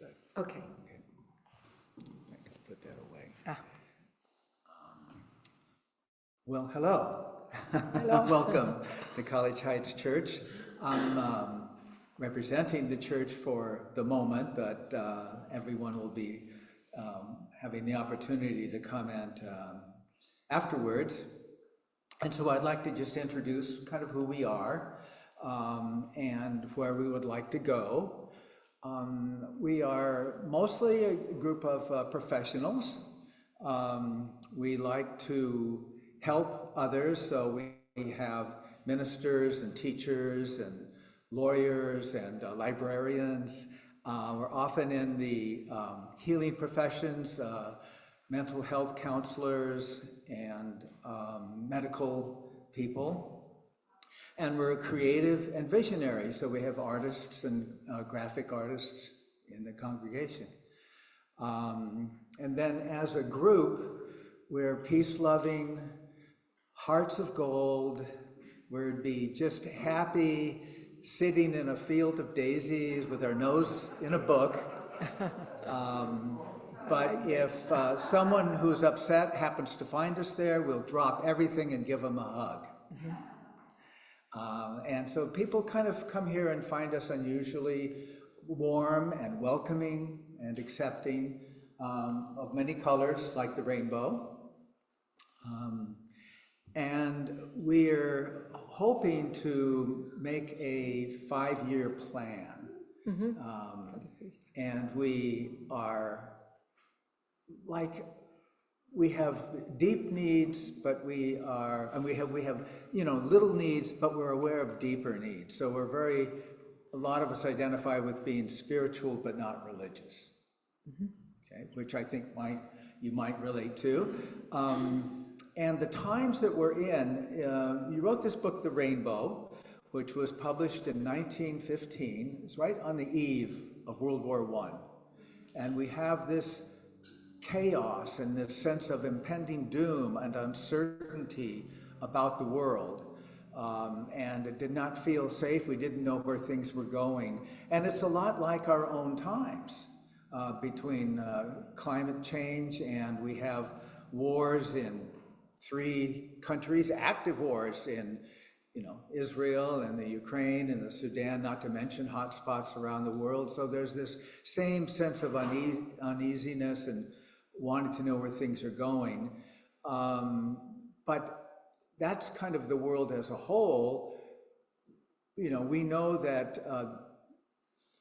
but Okay. okay. I can put that away. Ah. Well, hello. Hello. Welcome to College Heights Church. I'm representing the church for the moment, but everyone will be having the opportunity to comment afterwards. And so I'd like to just introduce kind of who we are and where we would like to go. We are mostly a group of professionals. We like to help others, so we have ministers and teachers and lawyers and librarians. We're often in the healing professions, mental health counselors and medical people. And we're creative and visionary, so we have artists and graphic artists in the congregation. And then as a group, we're peace-loving, hearts of gold. We'd be just happy sitting in a field of daisies with our nose in a book. But if someone who's upset happens to find us there, we'll drop everything and give them a hug. And so people kind of come here and find us unusually warm and welcoming and accepting of many colors like the rainbow. And we're hoping to make a 5-year plan. And we are we have deep needs, but we have little needs, but we're aware of deeper needs. So we're a lot of us identify with being spiritual, but not religious. Okay, which I think you might relate to. And the times that we're in, you wrote this book, The Rainbow, which was published in 1915. It's right on the eve of World War I. And we have this chaos and this sense of impending doom and uncertainty about the world. And it did not feel safe. We didn't know where things were going. And it's a lot like our own times between climate change, and we have wars in 3 countries, active wars in Israel and the Ukraine and the Sudan, not to mention hotspots around the world. So there's this same sense of uneasiness and wanting to know where things are going. But that's kind of the world as a whole. We know that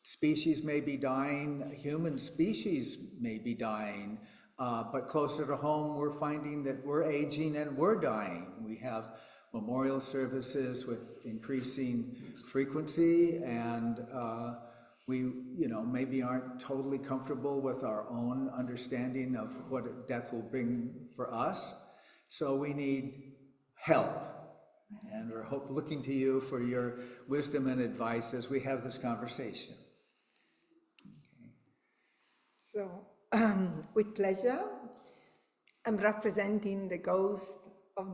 species may be dying, human species may be dying, but closer to home, we're finding that we're aging and we're dying. We have memorial services with increasing frequency, and we maybe aren't totally comfortable with our own understanding of what death will bring for us. So we need help, and we're looking to you for your wisdom and advice as we have this conversation. Okay. So, with pleasure, I'm representing the ghost of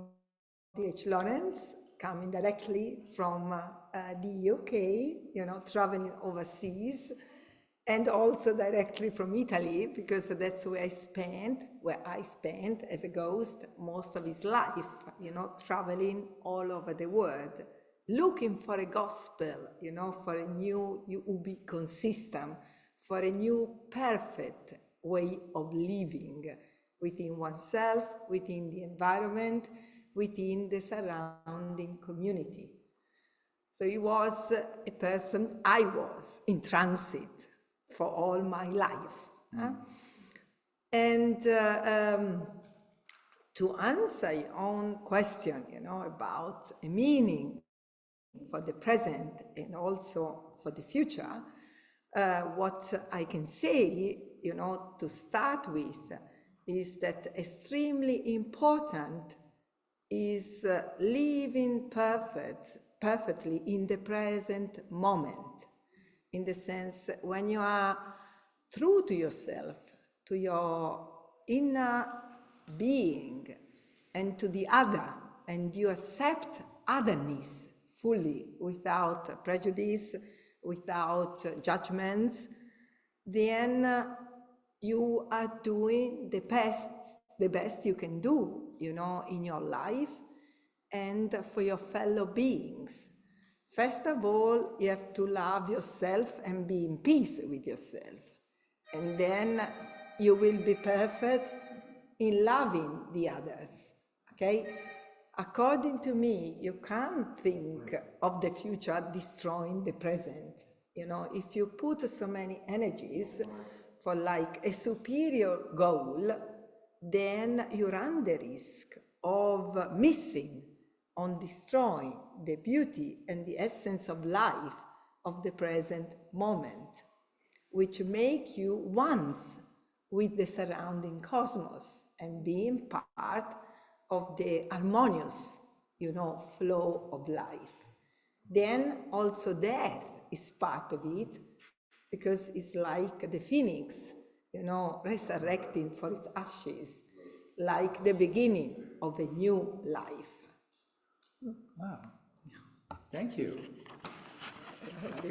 DH Lawrence, coming directly from the UK, traveling overseas, and also directly from Italy, because that's where I spent as a ghost most of his life, traveling all over the world, looking for a gospel, for a new ubiquitous system, for a new perfect way of living within oneself, within the environment, within the surrounding community. So he was a person I was in transit for all my life. And to answer your own question, about a meaning for the present and also for the future, what I can say, to start with, is that extremely important is living perfectly in the present moment, in the sense when you are true to yourself, to your inner being, and to the other, and you accept otherness fully, without prejudice, without judgments, then you are doing the best you can do, in your life and for your fellow beings. First of all, you have to love yourself and be in peace with yourself. And then you will be perfect in loving the others, okay? According to me, you can't think of the future destroying the present. If you put so many energies for like a superior goal, then you run the risk of missing on destroying the beauty and the essence of life of the present moment, which make you once with the surrounding cosmos and being part of the harmonious, flow of life. Then also death is part of it, because it's like the phoenix, resurrecting for its ashes, like the beginning of a new life. Wow, thank you.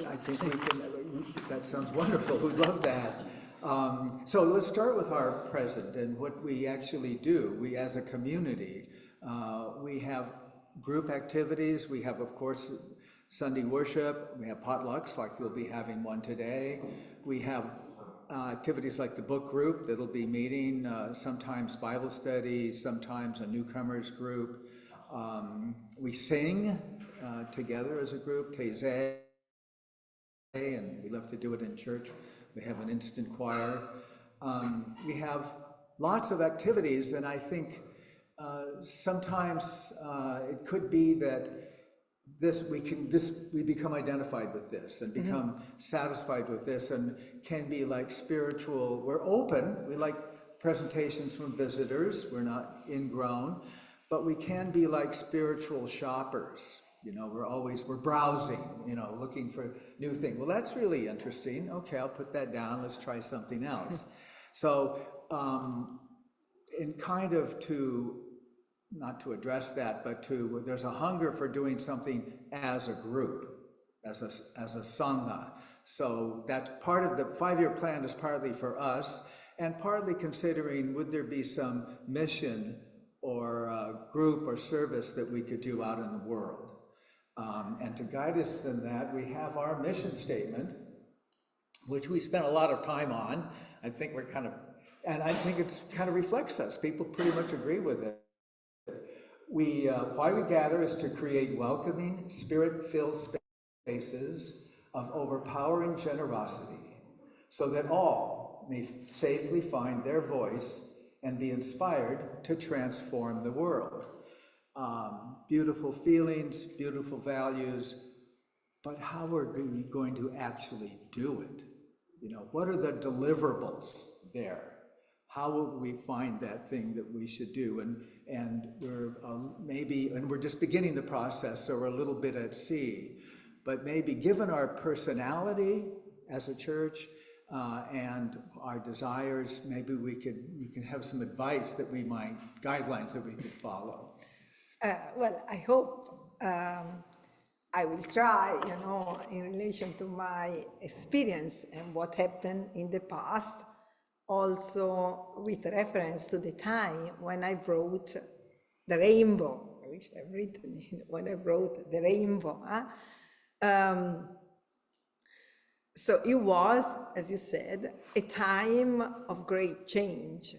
I think we can, that sounds wonderful, we love that. So let's start with our present and what we actually do. We as a community, we have group activities, we have of course Sunday worship, we have potlucks like we'll be having one today. We have activities like the book group that'll be meeting, sometimes Bible study, sometimes a newcomers group. We sing together as a group, Taizé, and we love to do it in church. We have an instant choir. We have lots of activities, and I think sometimes it could be that we become identified with this and become satisfied with this and can be like spiritual. We're open. We like presentations from visitors. We're not ingrown, but we can be like spiritual shoppers. We're browsing, looking for new things. Well, that's really interesting. Okay, I'll put that down. Let's try something else. So, in kind of not to address that, but there's a hunger for doing something as a group, as a sangha. So that's part of the 5-year plan is partly for us and partly considering would there be some mission or group or service that we could do out in the world. And to guide us in that, we have our mission statement, which we spent a lot of time on. I think I think it's kind of reflects us. People pretty much agree with it. Why we gather is to create welcoming, spirit-filled spaces of overpowering generosity, so that all may safely find their voice and be inspired to transform the world. Beautiful feelings, beautiful values, but how are we going to actually do it? What are the deliverables there? How will we find that thing that we should do? And we're just beginning the process, so we're a little bit at sea. But maybe given our personality as a church and our desires, maybe you can have some advice guidelines that we could follow. Well, I hope I will try, in relation to my experience and what happened in the past, also with reference to the time when I wrote The Rainbow. I wish I'd written it when I wrote The Rainbow. So it was, as you said, a time of great change.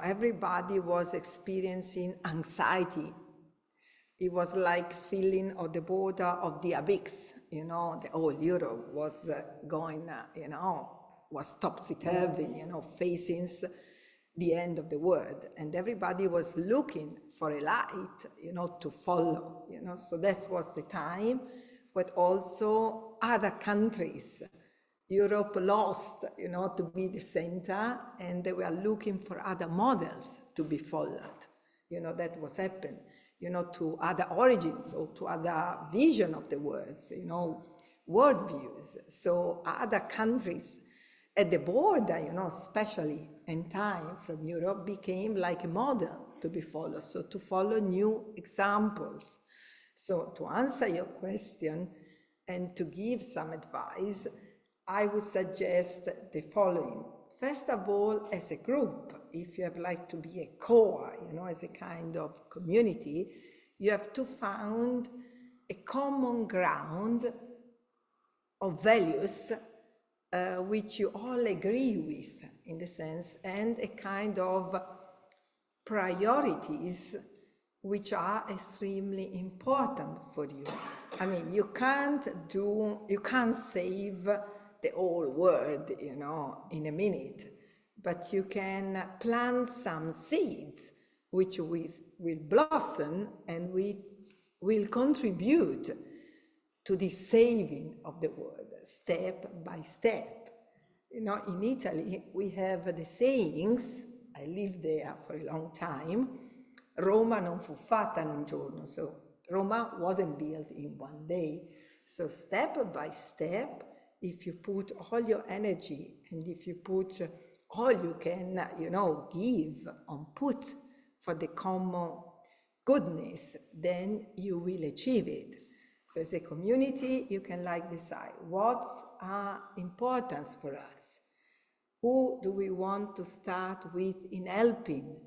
Everybody was experiencing anxiety. It was like feeling on the border of the abyss, the whole Europe was going, was topsy-turvy, facing the end of the world. And everybody was looking for a light, to follow, So that was the time, but also other countries. Europe lost, to be the center, and they were looking for other models to be followed. That was happening. To other origins or to other vision of the world, worldviews. So other countries at the border, especially in time from Europe, became like a model to be followed. So to follow new examples. So to answer your question and to give some advice, I would suggest the following. First of all, as a group, if you have like to be a core, as a kind of community, you have to find a common ground of values which you all agree with, in the sense, and a kind of priorities which are extremely important for you. I mean, you can't save the whole world, in a minute, but you can plant some seeds which will blossom and which will contribute to the saving of the world, step by step. In Italy, we have the sayings, I lived there for a long time, Roma non fu fatta in un giorno, so Roma wasn't built in one day. So step by step, if you put all your energy and if you put all you can, give on put for the common goodness, then you will achieve it. So as a community, you can decide what's importance for us. Who do we want to start with in helping,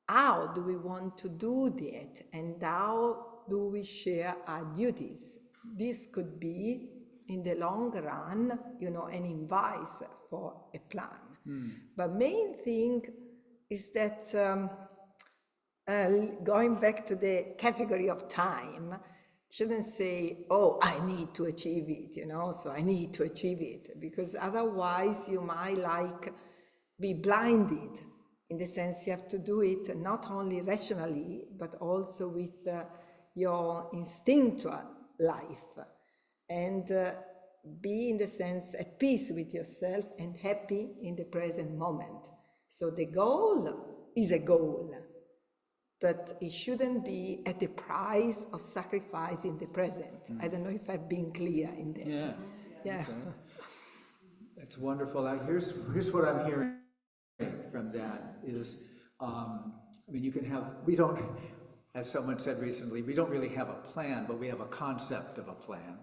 How do we want to do that? And how do we share our duties? This could be, in the long run, an advice for a plan. But main thing is that going back to the category of time, shouldn't say, oh, I need to achieve it, so I need to achieve it, because otherwise you might be blinded. In the sense, you have to do it not only rationally, but also with your instinctual life, and be, in the sense, at peace with yourself and happy in the present moment. So the goal is a goal, but it shouldn't be at the price of sacrificing the present. I don't know if I've been clear in that. Yeah. Okay. That's wonderful. Here's what I'm hearing from that is, we don't, as someone said recently, we don't really have a plan, but we have a concept of a plan.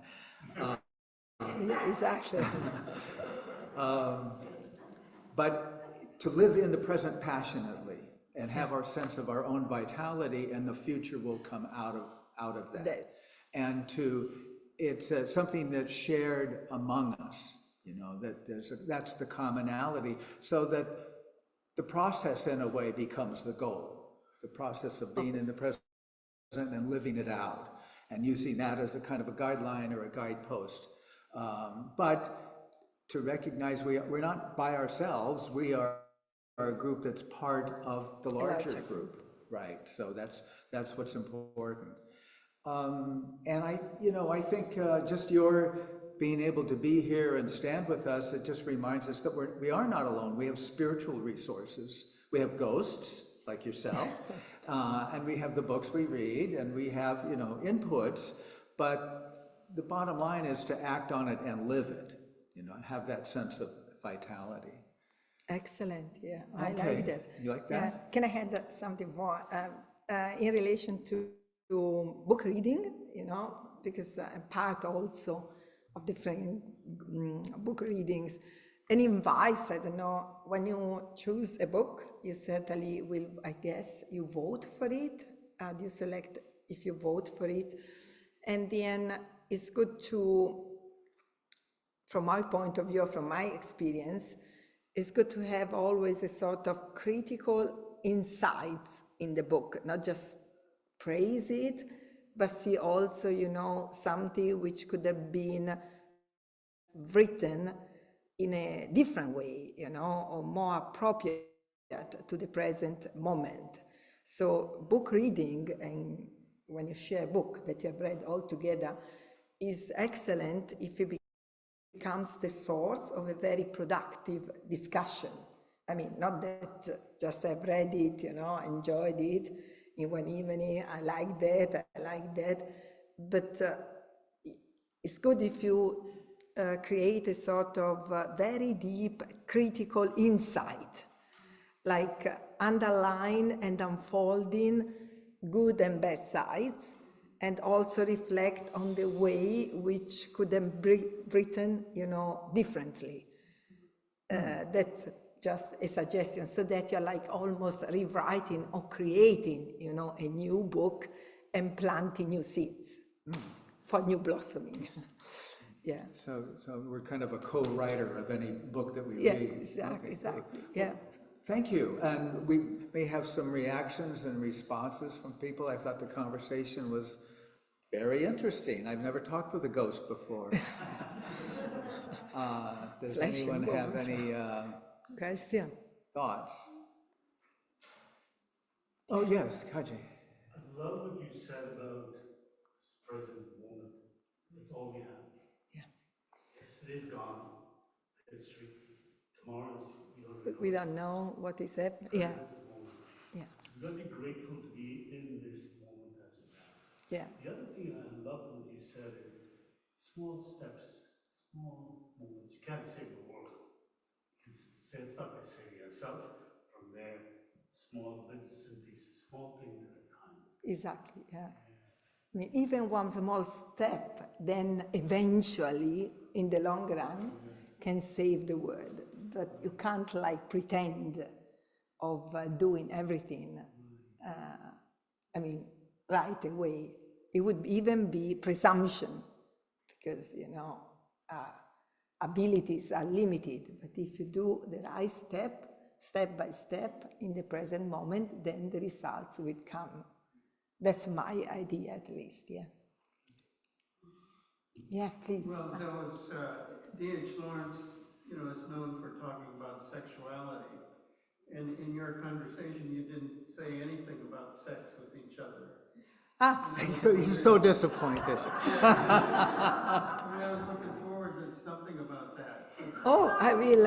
Yeah, exactly. But to live in the present passionately and have our sense of our own vitality, and the future will come out of that. And it's something that's shared among us, that's the commonality, so that the process, in a way, becomes the goal. The process of being in the present and living it out, and using that as a kind of a guideline or a guidepost. But to recognize we're not by ourselves, we are a group that's part of the larger group, right? So that's what's important. And I think just your being able to be here and stand with us, it just reminds us that we are not alone. We have spiritual resources. We have ghosts like yourself, and we have the books we read, and we have inputs. But the bottom line is to act on it and live it. Have that sense of vitality. Excellent. Yeah, Okay. I like that. You like that? Yeah. Can I add something more in relation to book reading? Because I'm part also of different book readings. An advice, I don't know, when you choose a book, you certainly will, I guess, you vote for it. You select if you vote for it. And then it's good to, from my point of view, from my experience, it's good to have always a sort of critical insights in the book, not just praise it, but see also, something which could have been written in a different way, or more appropriate to the present moment. So book reading, and when you share a book that you have read all together, is excellent if it becomes the source of a very productive discussion. I mean, not that just I've read it, enjoyed it in one evening, I like that, but it's good if you create a sort of very deep critical insight, like underline and unfolding good and bad sides, and also reflect on the way which could have written, differently. That's just a suggestion, so that you're like almost rewriting or creating, a new book and planting new seeds for new blossoming. Yeah. So we're kind of a co-writer of any book that we read. Exactly, Okay, exactly. cool. Yeah. Thank you. And we may have some reactions and responses from people. I thought the conversation was very interesting. I've never talked with a ghost before. Does Flesh and anyone have bones. any Question. thoughts? Oh, yes, Kaji. I love what you said about this present moment. That's all we have. Yeah. Yesterday's gone. History. Tomorrow is We don't know what is happening. Yeah. present moment. Yeah. We've got to be grateful to be in this moment as we have. Yeah. The other thing I love what you said is small steps, small moments. You can't save the world. You can start by saving yourself. From there, small bits and pieces, small things at a time. Exactly. Yeah. I mean, even one small step, then eventually, in the long run, can save the world. But you can't like pretend of doing everything. Right away. It would even be presumption, because abilities are limited. But if you do the right step by step, in the present moment, then the results will come. That's my idea, at least. Yeah. Yeah, please. Well, there was, DH Lawrence, is known for talking about sexuality. And in your conversation, you didn't say anything about sex with each other. He's so disappointed. I was looking forward to something about that. Oh, I will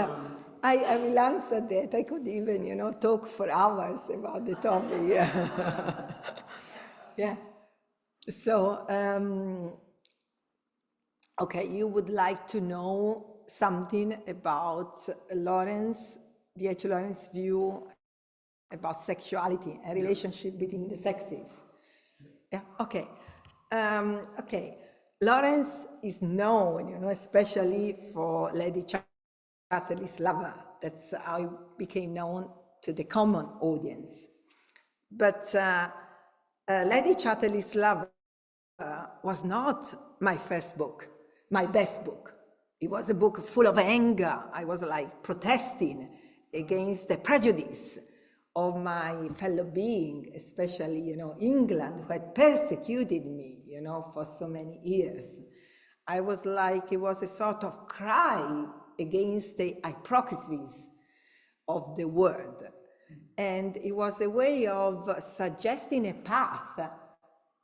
answer that. I could even, talk for hours about the topic. Yeah. Yeah. So, okay, you would like to know something about DH Lawrence's view about sexuality and relationship between the sexes. Yeah, okay. Okay. Lawrence is known, especially for Lady Chatterley's Lover. That's how he became known to the common audience. But Lady Chatterley's Lover was not my first book, my best book. It was a book full of anger. I was like protesting against the prejudice of my fellow being, especially, England, who had persecuted me, for so many years. I was like, it was a sort of cry against the hypocrisies of the world. And it was a way of suggesting a path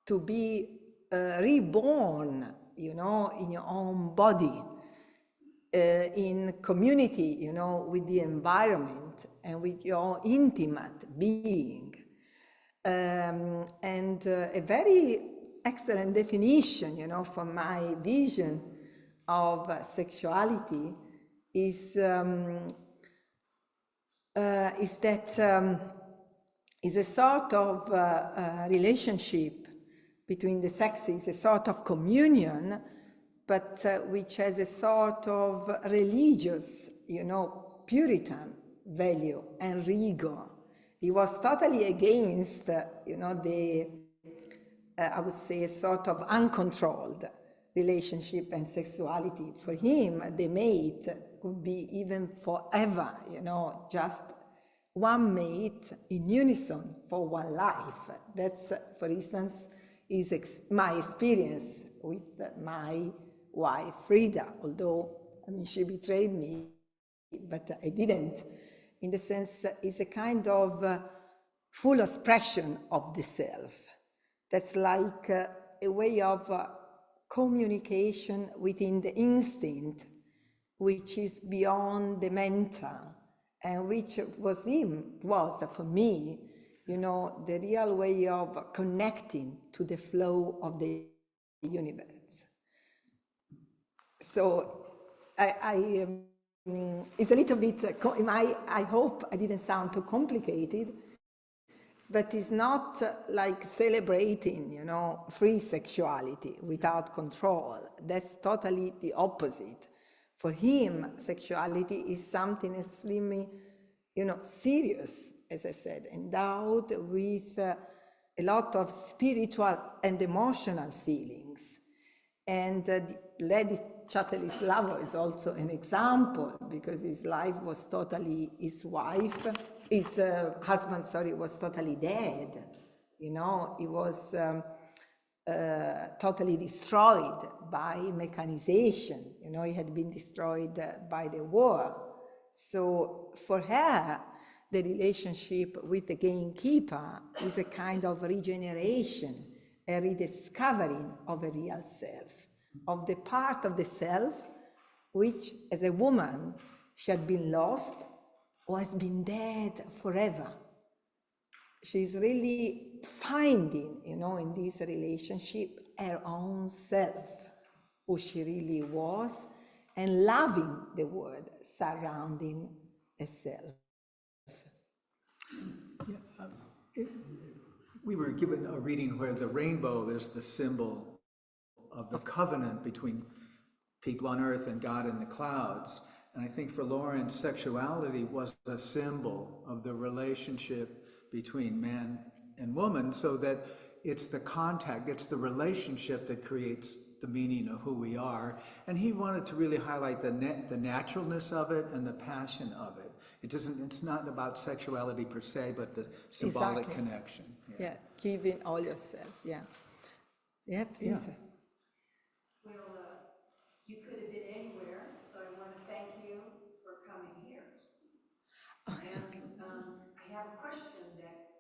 to be reborn, in your own body, in community, with the environment and with your intimate being. And a very excellent definition, for my vision of sexuality is that is a sort of relationship between the sexes, a sort of communion, but which has a sort of religious, Puritan value and rigor. He was totally against, I would say, a sort of uncontrolled relationship and sexuality. For him, the mate could be even forever, just one mate in unison for one life. That's, for instance, my experience with my wife, Frida, although, she betrayed me, but I didn't. In the sense, it's a kind of full expression of the self. That's like a way of communication within the instinct, which is beyond the mental, and which was for me, the real way of connecting to the flow of the universe. So it's a little bit, I hope I didn't sound too complicated, but it's not like celebrating, you know, free sexuality without control. That's totally the opposite. For him, sexuality is something extremely, you know, serious, as I said, endowed with a lot of spiritual and emotional feelings. And Lady Chatelislava is also an example, because his life was totally, his husband, sorry, was totally dead. You know, he was totally destroyed by mechanization. You know, he had been destroyed by the war. So for her, the relationship with the gamekeeper is a kind of regeneration, a rediscovering of a real self, of the part of the self which, as a woman, she had been lost or has been dead forever. She's really finding, you know, in this relationship, her own self, who she really was, and loving the world surrounding herself. We were given a reading where the rainbow is the symbol of the covenant between people on earth and God in the clouds. And I think for Lawrence, sexuality was a symbol of the relationship between man and woman, so that it's the contact, it's the relationship that creates the meaning of who we are. And he wanted to really highlight the naturalness of it and the passion of it. It's not about sexuality per se, but the symbolic Exactly. connection. Yeah, giving all yourself, yeah. Yeah, please. Yeah. Well, you could have been anywhere, so I want to thank you for coming here. And I have a question that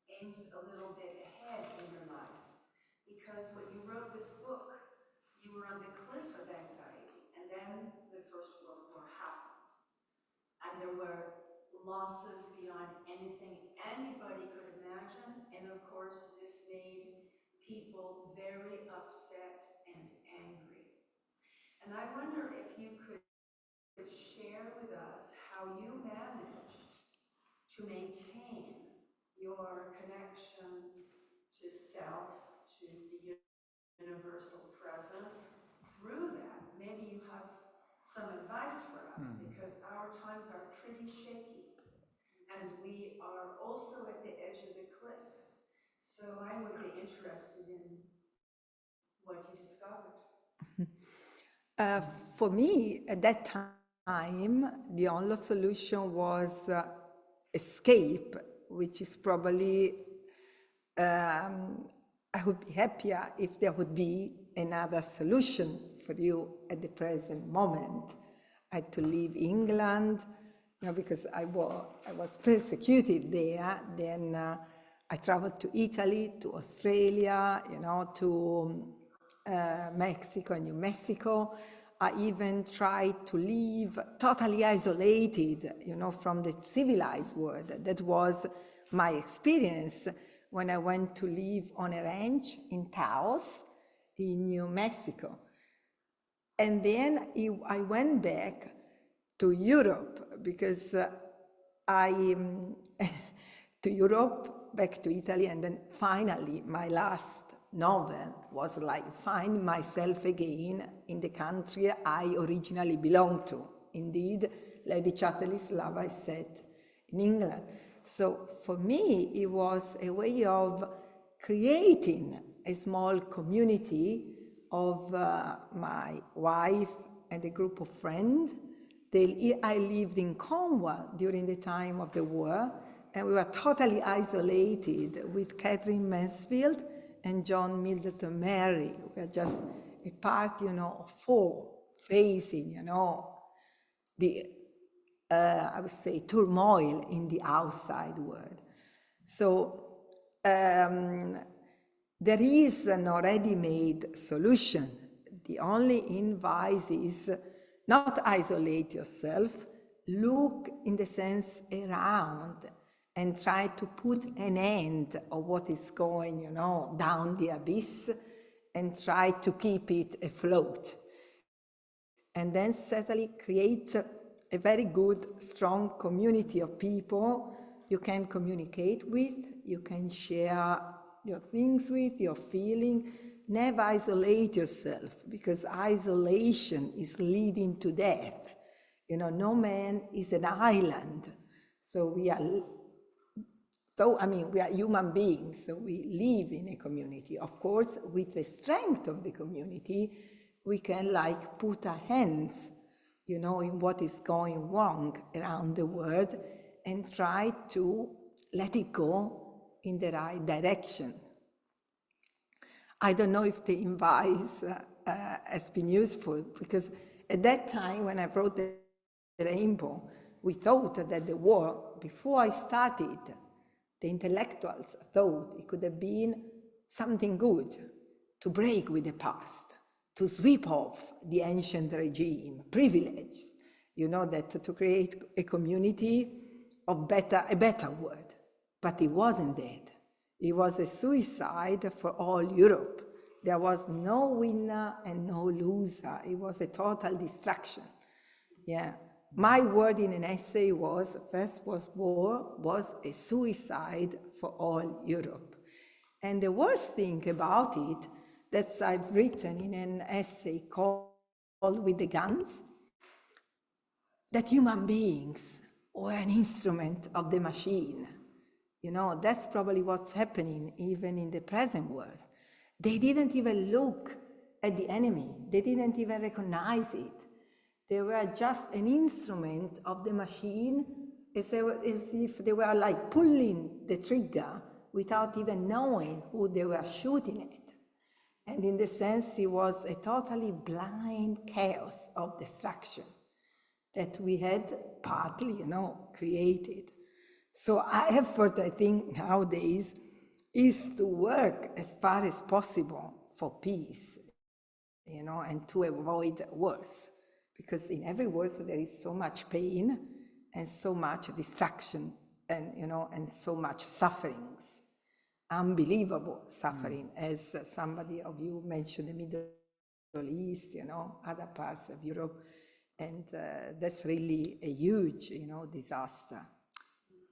aims a little bit ahead in your life. Because when you wrote this book, you were on the cliff of anxiety, and then the First World War happened. And there were losses beyond anything anybody could imagine, and of course this made people very upset and angry. And I wonder if you could share with us how you managed to maintain your connection to self, to the universal presence through that. Maybe you have some advice for us, because our times are pretty shaky and we are also at the edge of the cliff. So I would be interested in what you discovered. For me, at that time, the only solution was escape, which is probably, I would be happier if there would be another solution for you at the present moment. I had to leave England, you know, because I was persecuted there. Then I traveled to Italy, to Australia, you know, to Mexico and New Mexico. I even tried to live totally isolated, you know, from the civilized world. That was my experience when I went to live on a ranch in Taos, in New Mexico. And then I went back to Europe, because to Europe, back to Italy, and then finally my last novel was like find myself again in the country I originally belonged to. Indeed, Lady Chatelislava is set in England. So for me, it was a way of creating a small community of my wife and a group of friends. I lived in Cornwall during the time of the war, and we were totally isolated with Catherine Mansfield and John Middleton Mary. We were just a part, you know, of four, facing, you know, the, I would say, turmoil in the outside world. So there is an already made solution. The only advice is not isolate yourself, look in the sense around and try to put an end of what is going, you know, down the abyss, and try to keep it afloat. And then certainly create a very good, strong community of people you can communicate with, you can share your things with, your feeling. Never isolate yourself, because isolation is leading to death. You know, no man is an island. So we are, we are human beings, so we live in a community. Of course, with the strength of the community, we can like put our hands, you know, in what is going wrong around the world and try to let it go in the right direction. I don't know if the advice has been useful, because at that time when I wrote the Rainbow, we thought that the war, before I started, the intellectuals thought it could have been something good, to break with the past, to sweep off the ancient regime, privilege, you know, that to create a community of a better world. But it wasn't that. It was a suicide for all Europe. There was no winner and no loser. It was a total destruction. Yeah. My word in an essay was, First World War was a suicide for all Europe. And the worst thing about it, that I've written in an essay called With the Guns, that human beings were an instrument of the machine. You know, that's probably what's happening even in the present world. They didn't even look at the enemy. They didn't even recognize it. They were just an instrument of the machine, as if they were like pulling the trigger without even knowing who they were shooting at. And in the sense, it was a totally blind chaos of destruction that we had partly, you know, created. So our effort, I think, nowadays is to work as far as possible for peace, you know, and to avoid wars. Because in every war there is so much pain and so much destruction and, you know, and so much sufferings, unbelievable suffering, as somebody of you mentioned, the Middle East, you know, other parts of Europe. And that's really a huge, you know, disaster.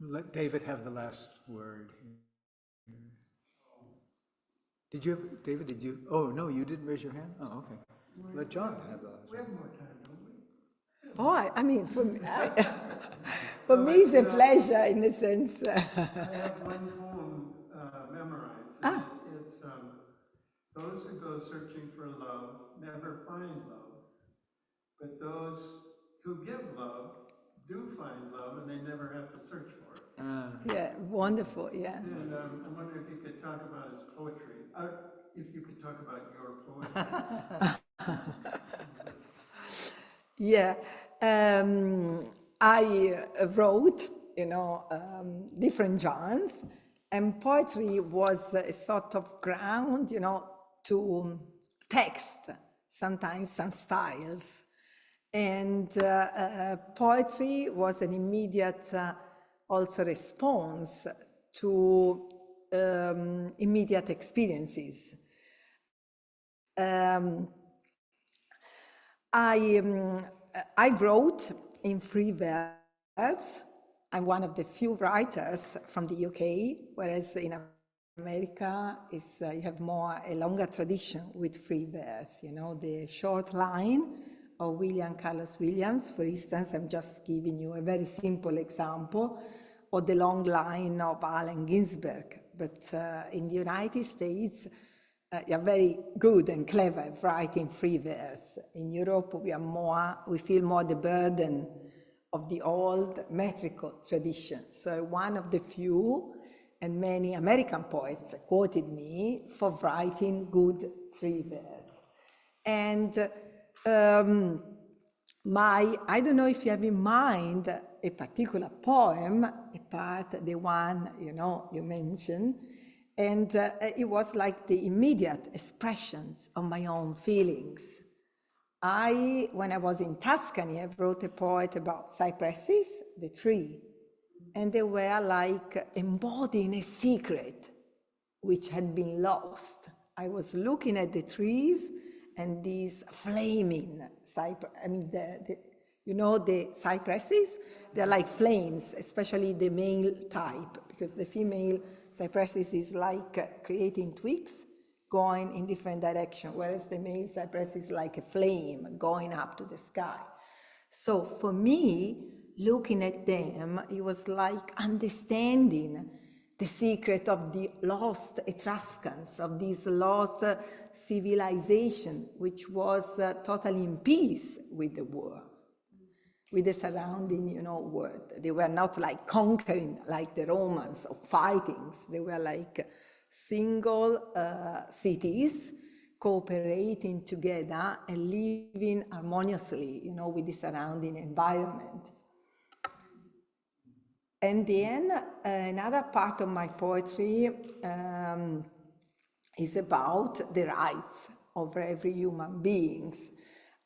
Let David have the last word. David, did you? Oh, no, you didn't raise your hand? Oh, okay. Let John have the last We word. have more time, don't we? Boy, I mean, for me, for me it's a pleasure in a sense. I have one poem memorized. And it's those who go searching for love never find love, but those who give love do find love, and they never have to search for it. Yeah, wonderful, yeah. And I wonder if you could talk about his poetry, if you could talk about your poetry. Yeah, I wrote, you know, different genres, and poetry was a sort of ground, you know, to text, sometimes some styles. And poetry was an immediate also response to immediate experiences. I wrote in free verse. I'm one of the few writers from the UK, whereas in America you have a longer tradition with free verse. You know, the short line of William Carlos Williams, for instance. I'm just giving you a very simple example, or the long line of Allen Ginsberg. But in the United States, you're very good and clever at writing free verse. In Europe, we feel more the burden of the old metrical tradition. So one of the few, and many American poets quoted me for writing good free verse. And I don't know if you have in mind a particular poem, the one, you know, you mentioned, and it was like the immediate expressions of my own feelings. When I was in Tuscany, I wrote a poem about cypresses, the tree, and they were like embodying a secret which had been lost. I was looking at the trees and these flaming You know, the cypresses, they're like flames, especially the male type, because the female cypresses is like creating twigs going in different direction, whereas the male cypress is like a flame going up to the sky. So for me, looking at them, it was like understanding the secret of the lost Etruscans, of this lost civilization, which was totally in peace with the war, with the surrounding, you know, world. They were not like conquering like the Romans or fightings. They were like single cities cooperating together and living harmoniously, you know, with the surrounding environment. And then another part of my poetry is about the rights of every human being.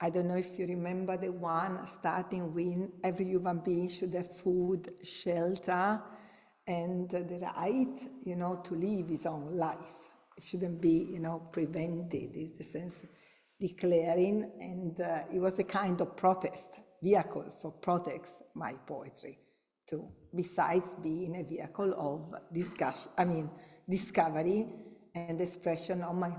I don't know if you remember the one starting with every human being should have food, shelter, and the right, you know, to live his own life. It shouldn't be, you know, prevented, in the sense declaring, and it was a kind of protest, vehicle for protest, my poetry, too, besides being a vehicle of discussion, discovery and expression of my